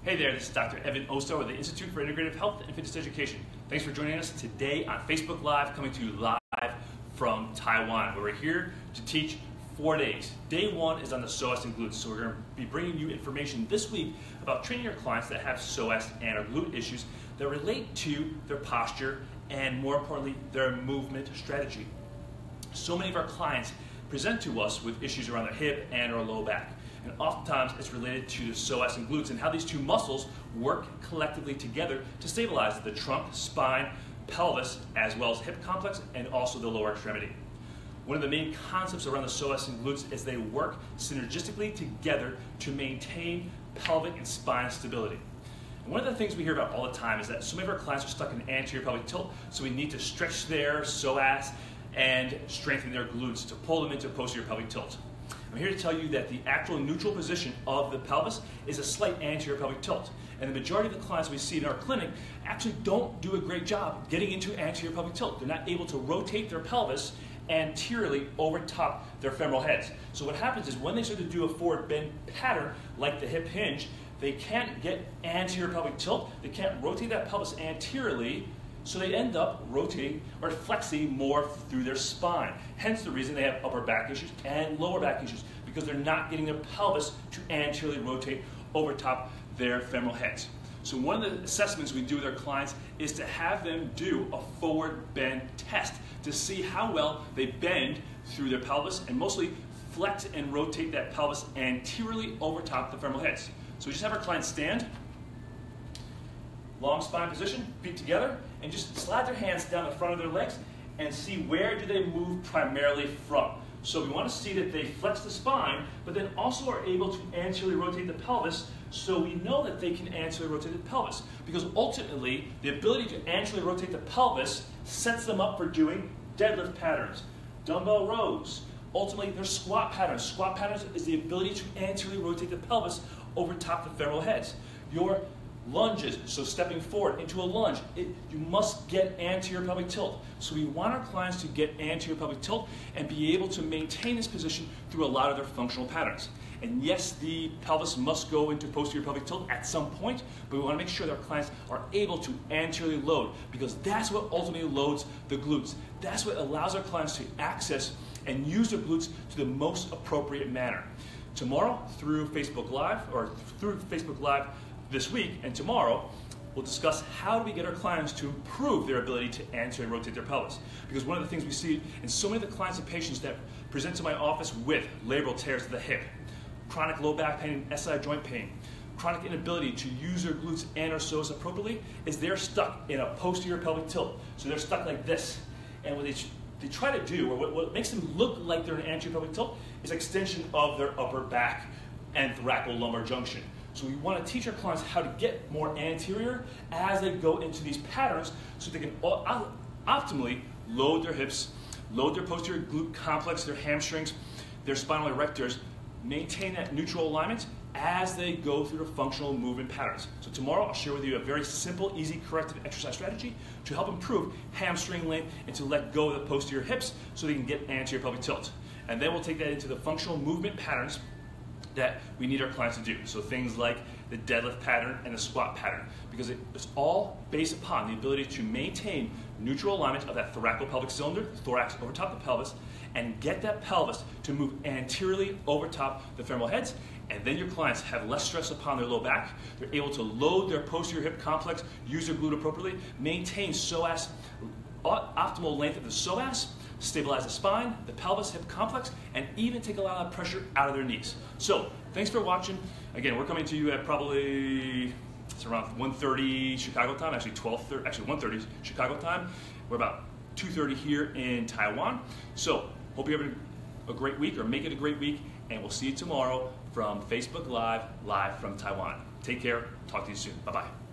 Hey there, this is Dr. Evan Oster with the Institute for Integrative Health and Fitness Education. Thanks for joining us today on Facebook Live, coming to you live from Taiwan, where we're here to teach 4 days. Day 1 is on the psoas and glutes, so we're going to be bringing you information this week about training your clients that have psoas and or glute issues that relate to their posture and, more importantly, their movement strategy. So many of our clients present to us with issues around their hip and or low back. And oftentimes it's related to the psoas and glutes and how these two muscles work collectively together to stabilize the trunk, spine, pelvis, as well as hip complex and also the lower extremity. One of the main concepts around the psoas and glutes is they work synergistically together to maintain pelvic and spine stability. And one of the things we hear about all the time is that so many of our clients are stuck in anterior pelvic tilt, so we need to stretch their psoas and strengthen their glutes to pull them into posterior pelvic tilt. I'm here to tell you that the actual neutral position of the pelvis is a slight anterior pelvic tilt. And the majority of the clients we see in our clinic actually don't do a great job getting into anterior pelvic tilt. They're not able to rotate their pelvis anteriorly over top their femoral heads. So what happens is when they start to do a forward bend pattern like the hip hinge, they can't get anterior pelvic tilt, they can't rotate that pelvis anteriorly, so they end up rotating or flexing more through their spine. Hence the reason they have upper back issues and lower back issues, because they're not getting their pelvis to anteriorly rotate over top their femoral heads. So one of the assessments we do with our clients is to have them do a forward bend test to see how well they bend through their pelvis and mostly flex and rotate that pelvis anteriorly over top the femoral heads. So we just have our clients stand, long spine position, feet together, and just slide their hands down the front of their legs and see where do they move primarily from. So we want to see that they flex the spine, but then also are able to anteriorly rotate the pelvis, so we know that they can anteriorly rotate the pelvis. Because ultimately, the ability to anteriorly rotate the pelvis sets them up for doing deadlift patterns, dumbbell rows, ultimately their squat patterns. Squat patterns is the ability to anteriorly rotate the pelvis over top the femoral heads. Your lunges, so stepping forward into a lunge, you must get anterior pelvic tilt. So we want our clients to get anterior pelvic tilt and be able to maintain this position through a lot of their functional patterns. And yes, the pelvis must go into posterior pelvic tilt at some point, but we want to make sure that our clients are able to anteriorly load, because that's what ultimately loads the glutes. That's what allows our clients to access and use their glutes to the most appropriate manner. Tomorrow, through Facebook Live, this week and tomorrow, we'll discuss how do we get our clients to improve their ability to anteriorly rotate their pelvis. Because one of the things we see in so many of the clients and patients that present to my office with labral tears of the hip, chronic low back pain and SI joint pain, chronic inability to use their glutes and or psoas appropriately, is they're stuck in a posterior pelvic tilt. So they're stuck like this. And what they try to do, or what makes them look like they're in anterior pelvic tilt, is extension of their upper back and thoracolumbar junction. So we want to teach our clients how to get more anterior as they go into these patterns, so they can optimally load their hips, load their posterior glute complex, their hamstrings, their spinal erectors, maintain that neutral alignment as they go through the functional movement patterns. So tomorrow I'll share with you a very simple, easy corrective exercise strategy to help improve hamstring length and to let go of the posterior hips so they can get anterior pelvic tilt. And then we'll take that into the functional movement patterns that we need our clients to do. So things like the deadlift pattern and the squat pattern, because it's all based upon the ability to maintain neutral alignment of that thoracopelvic cylinder, thorax over top the pelvis, and get that pelvis to move anteriorly over top the femoral heads. And then your clients have less stress upon their low back. They're able to load their posterior hip complex, use their glute appropriately, maintain psoas, optimal length of the psoas, stabilize the spine, the pelvis, hip complex, and even take a lot of pressure out of their knees. So, thanks for watching. Again, we're coming to you at probably, it's around 1:30 Chicago time, actually 1:30 Chicago time. We're about 2:30 here in Taiwan. So, hope you have a great week, or make it a great week, and we'll see you tomorrow from Facebook Live from Taiwan. Take care, talk to you soon. Bye-bye.